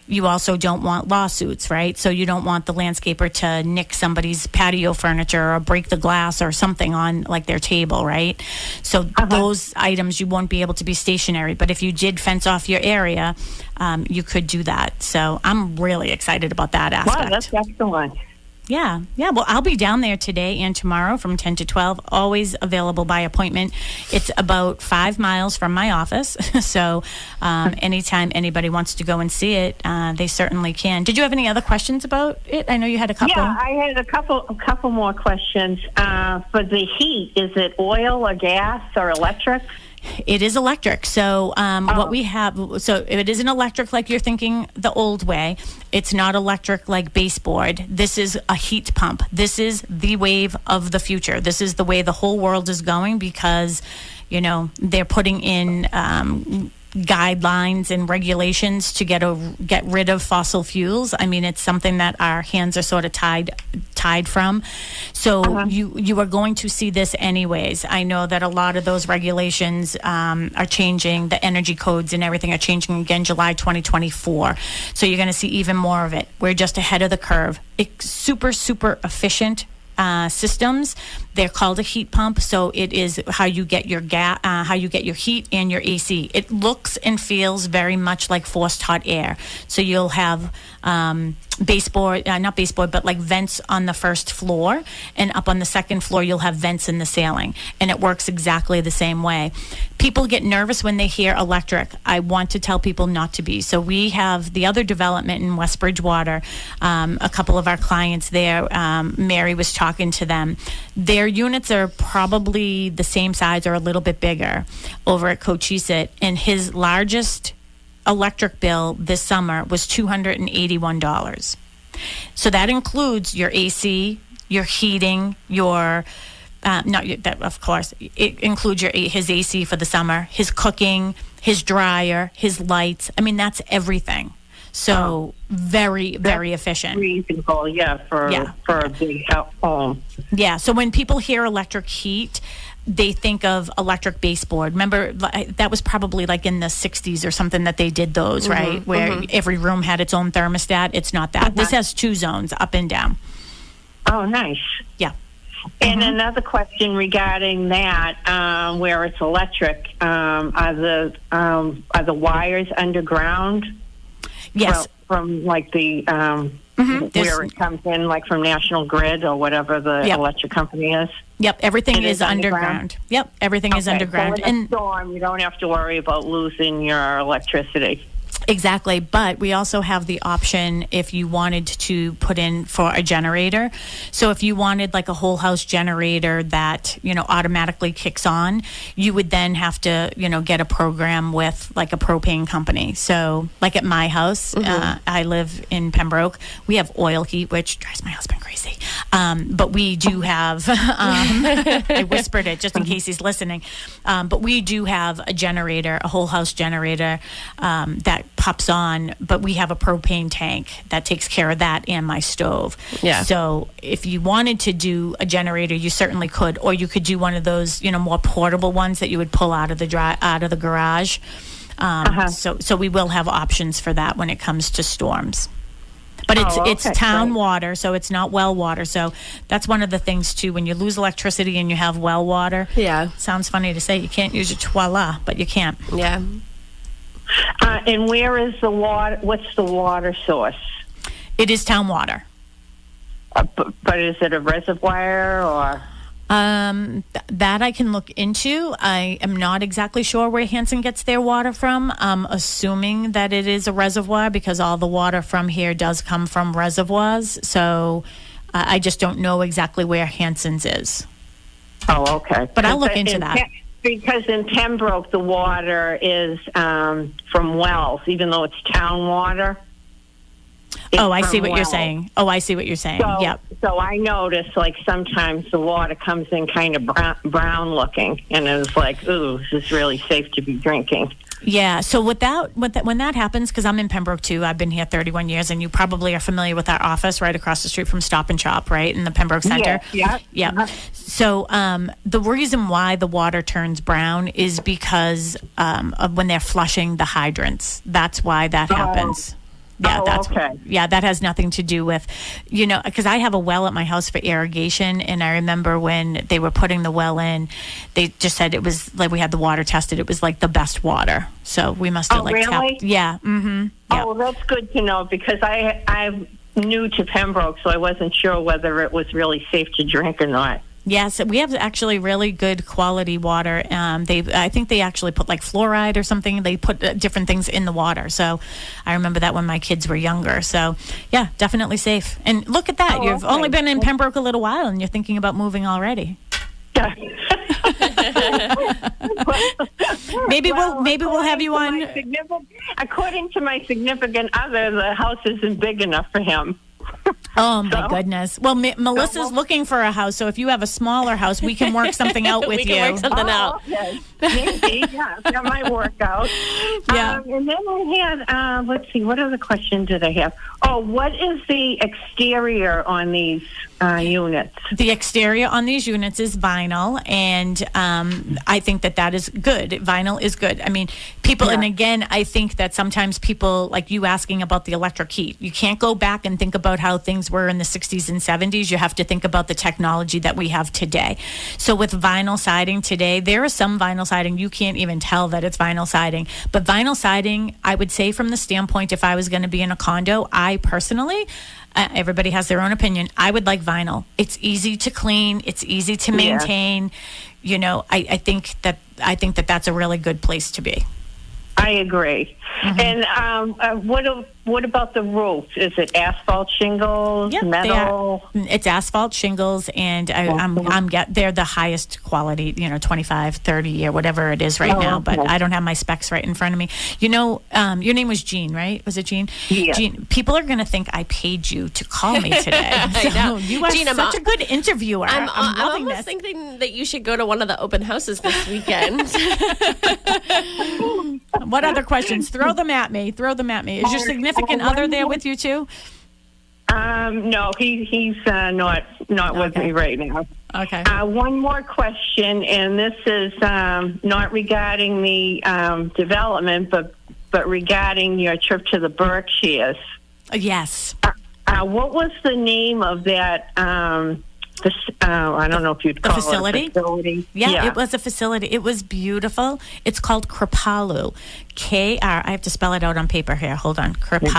B: you also don't want lawsuits, right? So you don't want the landscaper to nick somebody's patio furniture or break the glass or something on like their table, right? So those items you won't be able to be stationary. But if you did fence off your area, you could do that. So I'm really excited about that aspect.
E: Wow, that's excellent.
B: Yeah. Well, I'll be down there today and tomorrow from 10 to 12, always available by appointment. It's about 5 miles from my office. So anytime anybody wants to go and see it, they certainly can. Did you have any other questions about it? I know you had a couple.
E: Yeah, I had a couple more questions. For the heat, is it oil or gas or electric?
B: It is electric. So what we have, so it isn't electric like you're thinking the old way. It's not electric like baseboard. This is a heat pump. This is the wave of the future. This is the way the whole world is going, because, they're putting in guidelines and regulations to get rid of fossil fuels. I mean, it's something that our hands are sort of tied from. So you are going to see this anyways. I know that a lot of those regulations are changing. The energy codes and everything are changing again July 2024. So you're going to see even more of it. We're just ahead of the curve. It's super, super efficient systems. They're called a heat pump, so it is how you get your how you get your heat and your AC. It looks and feels very much like forced hot air. So you'll have not baseboard, but like vents on the first floor, and up on the second floor you'll have vents in the ceiling, and it works exactly the same way. People get nervous when they hear electric. I want to tell people not to be. So we have the other development in West Bridgewater. A couple of our clients there, Mary was talking to them. Their units are probably the same size or a little bit bigger over at Cochise, and his largest electric bill this summer was $281. So that includes your AC, your heating, of course, it includes his AC for the summer, his cooking, his dryer, his lights. I mean, that's everything. So very, very efficient.
E: Reasonable, for a big home. Yeah.
B: So when people hear electric heat, they think of electric baseboard. Remember, that was probably like in the 60s or something that they did those, right? Where every room had its own thermostat. It's not that. This has 2 zones, up and down.
E: Oh, nice.
B: Yeah.
E: And another question regarding that, where it's electric, are the wires underground?
B: Yes.
E: From like the where it comes in, like from National Grid or whatever the electric company is?
B: Yep, everything is underground. Yep, everything is underground.
E: So in a storm, you don't have to worry about losing your electricity.
B: Exactly, but we also have the option if you wanted to put in for a generator. So if you wanted like a whole house generator that, automatically kicks on, you would then have to, get a program with like a propane company. So like at my house, I live in Pembroke, we have oil heat, which drives my husband crazy. But we do have, I whispered it just in case he's listening, but we do have a generator, a whole house generator that pops on, but we have a propane tank that takes care of that and my stove. Yeah. So if you wanted to do a generator, you certainly could, or you could do one of those, more portable ones that you would pull out of the garage. So we will have options for that when it comes to storms. But it's town water, so it's not well water. So that's one of the things, too. When you lose electricity and you have well water, sounds funny to say, you can't use your toilet, but you can't.
C: Yeah.
E: And where is the water? What's the water source?
B: It is town water.
E: But is it a reservoir or?
B: That I can look into. I am not exactly sure where Hanson gets their water from. I'm assuming that it is a reservoir because all the water from here does come from reservoirs. So I just don't know exactly where Hanson's is.
E: Oh, okay.
B: But I'll look into that.
E: Because in Pembroke, the water is from wells, even though it's town water.
B: I see what you're saying. Yep.
E: So I noticed, like, sometimes the water comes in kind of brown looking, and it was like, ooh, this is really safe to be drinking.
B: Yeah, so when that happens, because I'm in Pembroke too, I've been here 31 years, and you probably are familiar with our office right across the street from Stop and Shop, right, in the Pembroke Center? Yeah. So the reason why the water turns brown is because of when they're flushing the hydrants. That's why that happens. Yeah, that has nothing to do with, because I have a well at my house for irrigation, and I remember when they were putting the well in, they just said it was like we had the water tested. It was like the best water. So we must have
E: really?
B: tapped. Yeah. Mm-hmm. Yeah.
E: Oh, well, that's good to know because I'm new to Pembroke, so I wasn't sure whether it was really safe to drink or not.
B: Yes, we have actually really good quality water. I think they actually put like fluoride or something. They put different things in the water. So I remember that when my kids were younger. So yeah, definitely safe. And look at that. You've only been in Pembroke a little while and you're thinking about moving already. Maybe we'll have you on.
E: According to my significant other, the house isn't big enough for him.
B: Oh, my goodness. Well, Melissa's looking for a house, so if you have a smaller house, we can work something out with you.
C: We can work something out.
E: Okay. Maybe, that might work out.
B: Yeah.
E: And then I had, let's see, what other question did I have? Oh, what is the exterior on these units?
B: The exterior on these units is vinyl, and I think that is good. Vinyl is good. I mean, people, and again, I think that sometimes people, like you asking about the electric heat, you can't go back and think about how things were in the 60s and 70s. You have to think about the technology that we have today. So with vinyl siding today, there is some vinyl siding, you can't even tell that it's vinyl siding. But vinyl siding, I would say from the standpoint, if I was going to be in a condo, I personally, everybody has their own opinion, I would like vinyl. It's easy to clean. It's easy to maintain. I think that that's a really good place to be.
E: I agree. Mm-hmm. And what about the roof? Is it asphalt shingles, metal?
B: It's asphalt shingles, and they're the highest quality, 25, 30, or whatever it is right now. But I don't have my specs right in front of me. Your name was Jean, right? Was it Jean?
E: Yeah.
B: Jean, people are going to think I paid you to call me today. I know. You are Jean, such a good interviewer. I'm loving
C: almost thinking that you should go to one of the open houses this weekend.
B: What other questions? Throw them at me. Is your significant other there with you too?
E: No, he's not with me right now.
B: Okay.
E: One more question, and this is not regarding the development, but regarding your trip to the Berkshires.
B: Yes.
E: What was the name of that? I don't know if you'd call
B: it a
E: facility.
B: Yeah, it was a facility. It was beautiful. It's called Kripalu. I have to spell it out on paper here. Hold on. Kripalu.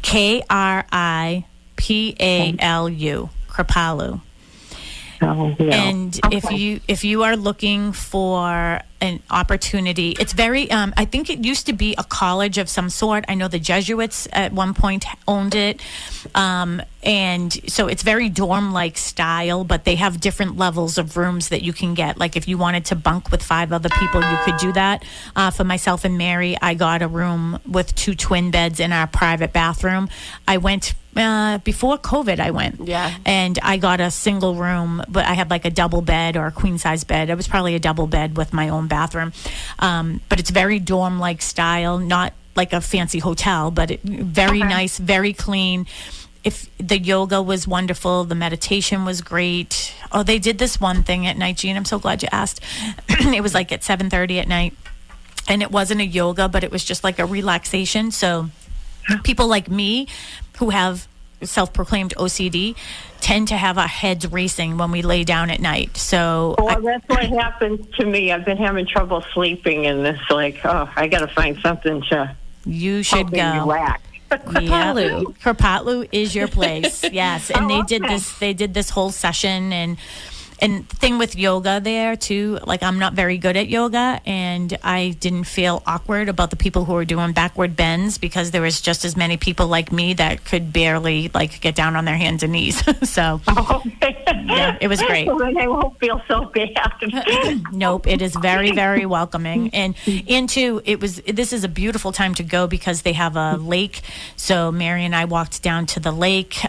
B: Kripalu. Kripalu.
E: Oh, yeah.
B: And if you are looking for an opportunity, it's very I think it used to be a college of some sort. I know the Jesuits at one point owned it, and so it's very dorm-like style, but they have different levels of rooms that you can get. Like if you wanted to bunk with 5 other people, you could do that. For myself and Mary, I got a room with 2 twin beds in our private bathroom. I went before COVID, and I got a single room, but I had like a double bed or a queen size bed. It was probably a double bed with my own bathroom, but it's very dorm like style, not like a fancy hotel, but very nice, very clean. If the yoga was wonderful, the meditation was great. Oh, they did this one thing at night, Jean. I'm so glad you asked. It was like at 7:30 at night, and it wasn't a yoga, but it was just like a relaxation. So people like me who have self-proclaimed OCD tend to have our heads racing when we lay down at night. So
E: that's what happens to me. I've been having trouble sleeping, and it's like, I got to find something to
B: you should go
E: relax.
B: Kripalu is your place. Yes, and they did this whole session, and the thing with yoga there too, like I'm not very good at yoga, and I didn't feel awkward about the people who were doing backward bends because there was just as many people like me that could barely like get down on their hands and knees. So yeah, it was great.
E: So then they won't feel so bad.
B: Nope, it is very, very welcoming, and into this is a beautiful time to go because they have a lake. So Mary and I walked down to the lake.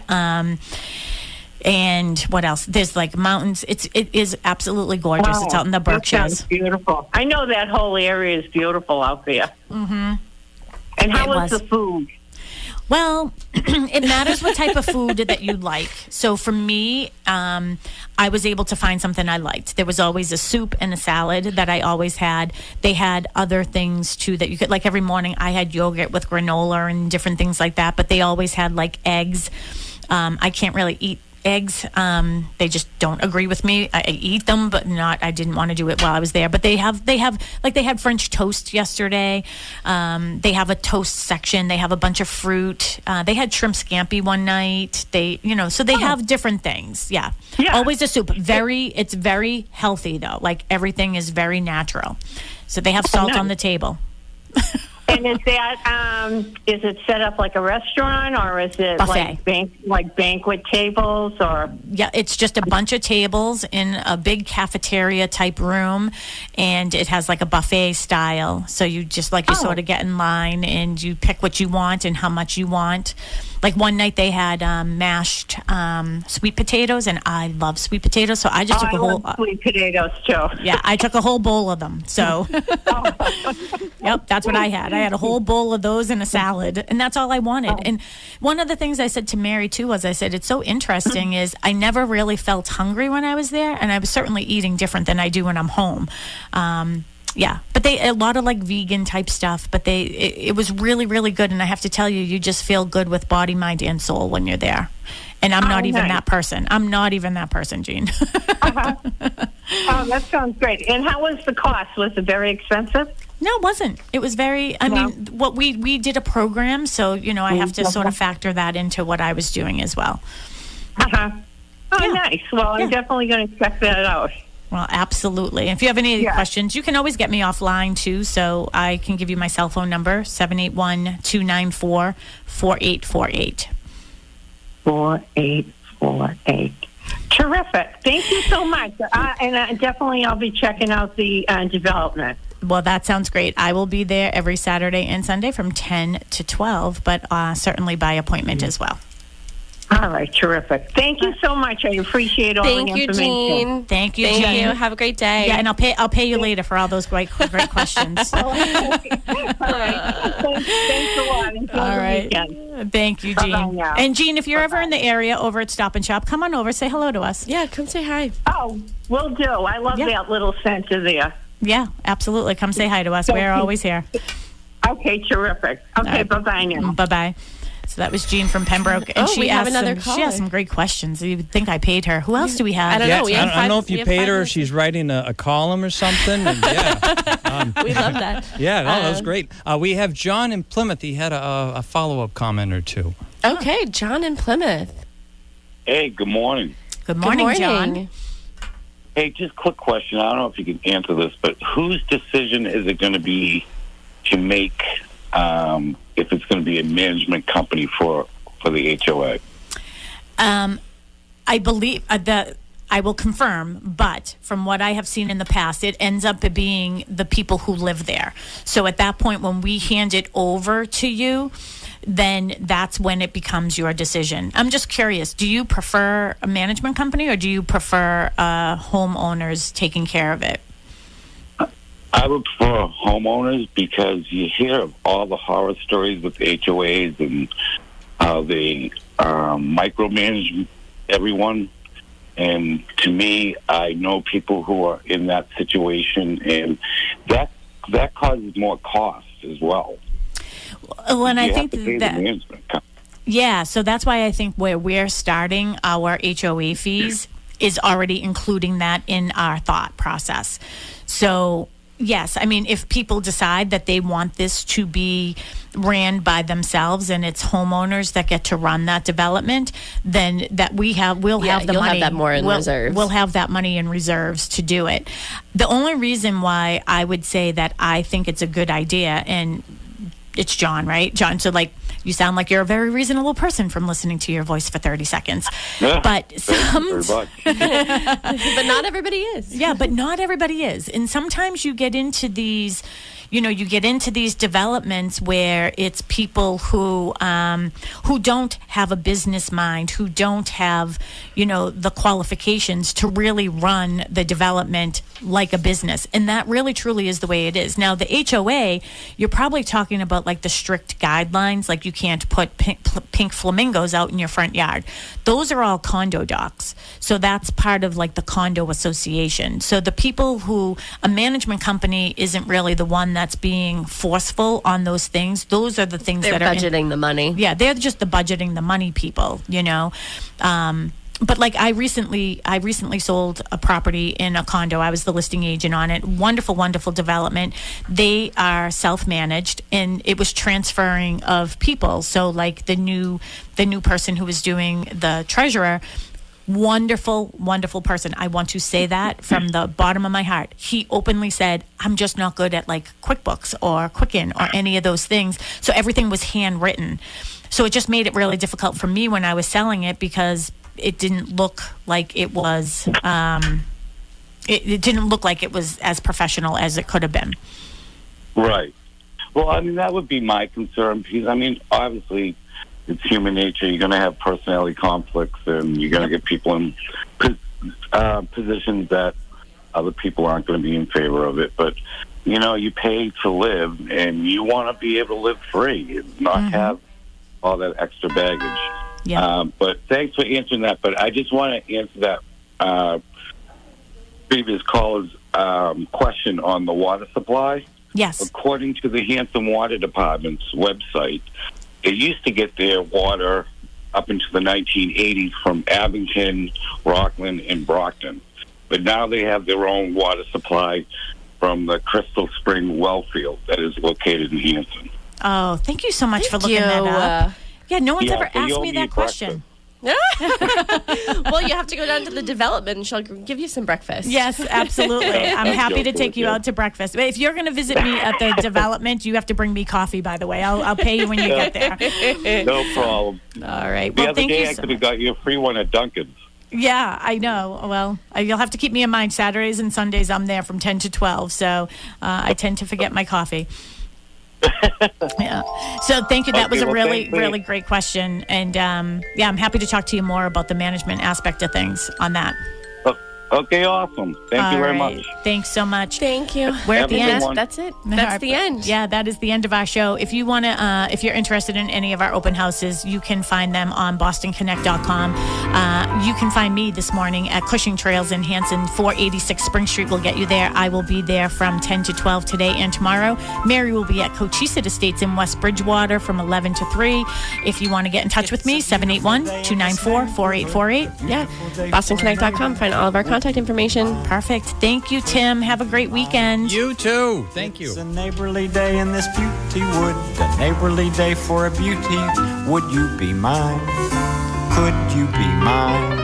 B: And what else? There's like mountains. It is absolutely gorgeous. It's out in the Berkshires.
E: That sounds beautiful. I know that whole area is beautiful out there.
B: Mm-hmm.
E: And how was the food?
B: Well, it matters what type of food that you like. So for me, I was able to find something I liked. There was always a soup and a salad that I always had. They had other things too that you could, like every morning I had yogurt with granola and different things like that, but they always had like eggs. I can't really eat eggs. They just don't agree with me. I eat them, but I didn't want to do it while I was there. But they had French toast yesterday. They have a toast section. They have a bunch of fruit. They had shrimp scampi one night. So they have different things. Yeah. Always a soup. It's very healthy though. Like everything is very natural. So they have salt on the table.
E: And is it set up like a restaurant, or is it
B: buffet?
E: like banquet tables, or? Yeah,
B: it's just a bunch of tables in a big cafeteria type room, and it has like a buffet style. So you just you sort of get in line and you pick what you want and how much you want. Like one night they had mashed sweet potatoes, and I love sweet potatoes, so I just took a whole
E: sweet potatoes too.
B: Yeah, I took a whole bowl of them. So, yep, that's what I had. I had a whole bowl of those and a salad, and that's all I wanted. And one of the things I said to Mary too was, I said, it's so interesting is I never really felt hungry when I was there, and I was certainly eating different than I do when I'm home. Yeah, but a lot of like vegan type stuff, but it was really, really good. And I have to tell you, you just feel good with body, mind, and soul when you're there. And I'm not even that person. I'm not even that person, Jean.
E: Oh, that sounds great. And how was the cost? Was it very expensive?
B: No, it wasn't. It was very, I mean, what we did a program, so, I have to sort of factor that into what I was doing as well.
E: Oh, nice. Well, I'm definitely going to check that out.
B: Well, absolutely. If you have any questions, you can always get me offline, too. So I can give you my cell phone number, 781-294-4848. 4848. Terrific. Thank you so much. And definitely I'll be checking out the development. Well, that sounds great. I will be there every Saturday and Sunday from 10 to 12, but certainly by appointment as well. All right, terrific. Thank you so much. I appreciate all the information.
C: Jean.
B: Thank you, Jean.
C: Thank you. Have a great day.
B: Yeah, and I'll pay you later for all those great questions. All right. Thanks a lot. Enjoy the weekend. Thank you, Jean. And Jean, if you're ever in the area over at Stop and Shop, come on over. Say hello to us.
C: Yeah, come say hi.
E: Oh, will do. I love that little center there.
B: Yeah, absolutely. Come say hi to us. We're always here.
E: Okay, terrific. Okay, bye-bye now.
B: Bye-bye. So that was Jean from Pembroke, and she asked she has some great questions. You would think I paid her. Who else do we have?
C: I don't know.
D: I don't know if you paid her, or she's writing a column or something. And
C: we love that.
D: Yeah, that was great. We have John in Plymouth. He had a follow-up comment or two.
C: Okay, John in Plymouth.
F: Hey, good morning.
B: Good morning, John.
F: Hey, just quick question. I don't know if you can answer this, but whose decision is it going to be to make if it's going to be a management company for the HOA?
B: I believe that I will confirm, but from what I have seen in the past, it ends up being the people who live there. So at that point, when we hand it over to you, then that's when it becomes your decision. I'm just curious, do you prefer a management company or do you prefer homeowners taking care of it?
F: I would prefer homeowners because you hear of all the horror stories with HOAs and how they micromanage everyone. And to me, I know people who are in that situation, and that causes more costs as well.
B: Well, and I think
F: that,
B: yeah, so that's why I think where we're starting our HOA fees is already including that in our thought process. So, yes, I mean, if people decide that they want this to be ran by themselves and it's homeowners that get to run that development, then that we'll have the
C: you'll
B: money.
C: Have that more in reserves.
B: We'll have that money in reserves to do it. The only reason why I would say that I think it's a good idea, and it's John, right? John, so like you sound like you're a very reasonable person from listening to your voice for 30 seconds.
F: Yeah,
B: but
C: but not everybody is.
B: Yeah, but not everybody is. And sometimes you get into these, developments where it's people who don't have a business mind, who don't have, the qualifications to really run the development like a business. And that really truly is the way it is. Now, the HOA, you're probably talking about like the strict guidelines, like you can't put pink flamingos out in your front yard. Those are all condo docs. So that's part of like the condo association. So the people who, a management company isn't really the one that's being forceful on those things. Those are the things
C: they're
B: that are
C: budgeting the money.
B: Yeah, they're just the budgeting the money people, But like I recently sold a property in a condo. I was the listing agent on it. Wonderful, wonderful development. They are self-managed, and it was transferring of people. So like the new person who was doing the treasurer, wonderful, wonderful person. I want to say that from the bottom of my heart. He openly said, I'm just not good at like QuickBooks or Quicken or any of those things. So everything was handwritten. So it just made it really difficult for me when I was selling it because it didn't look like it was, it didn't look like it was as professional as it could have been.
F: Right. Well, I mean, that would be my concern because, I mean, obviously, it's human nature. You're going to have personality conflicts, and you're going to get people in positions that other people aren't going to be in favor of it. But, you pay to live, and you want to be able to live free and not have all that extra baggage.
B: Yeah.
F: But thanks for answering that. But I just want to answer that previous caller's question on the water supply.
B: Yes.
F: According to the Hampton Water Department's website, they used to get their water up into the 1980s from Abington, Rockland, and Brockton. But now they have their own water supply from the Crystal Spring well field that is located in Hampton.
B: Oh, thank you so much for looking that up. Yeah, no one's ever asked me that question.
C: Well, you have to go down to the development and she'll give you some breakfast.
B: Yes, absolutely. I'm happy to take you out to breakfast. But if you're going to visit me at the development, you have to bring me coffee, by the way. I'll pay you when you get there.
F: No problem.
B: All right.
F: The
B: Well,
F: other
B: thank
F: day
B: you
F: I
B: so
F: could have
B: much.
F: got you a free one at Dunkin's.
B: Yeah, I know. Well, you'll have to keep me in mind. Saturdays and Sundays, I'm there from 10 to 12. So I tend to forget my coffee. Yeah. So thank you. That was a really, really great question. And I'm happy to talk to you more about the management aspect of things on that.
F: Okay, awesome. Thank you very much.
B: Thanks so much.
C: Thank you.
B: We're at the end.
C: That's it. That's the end.
B: Yeah, that is the end of our show. If you want to, if you're interested in any of our open houses, you can find them on bostonconnect.com. You can find me this morning at Cushing Trails in Hanson. 486 Spring Street will get you there. I will be there from 10 to 12 today and tomorrow. Mary will be at Cochise Estates in West Bridgewater from 11 to 3. If you want to get in touch with me, 781-294-4848.
C: Yeah. BostonConnect.com. Find all of our content. contact information.
B: Perfect. Thank you, Tim. Have a great weekend.
D: You too. Thank you.
G: It's a neighborly day in this beauty wood, a neighborly day for a beauty. Would you be mine? Could you be mine?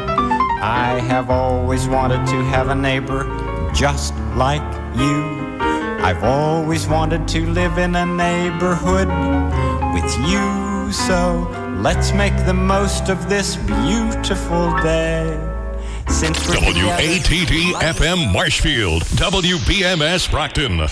G: I have always wanted to have a neighbor just like you. I've always wanted to live in a neighborhood with you. So let's make the most of this beautiful day. Since we're
H: WATD FM Marshfield, WBMS Brockton.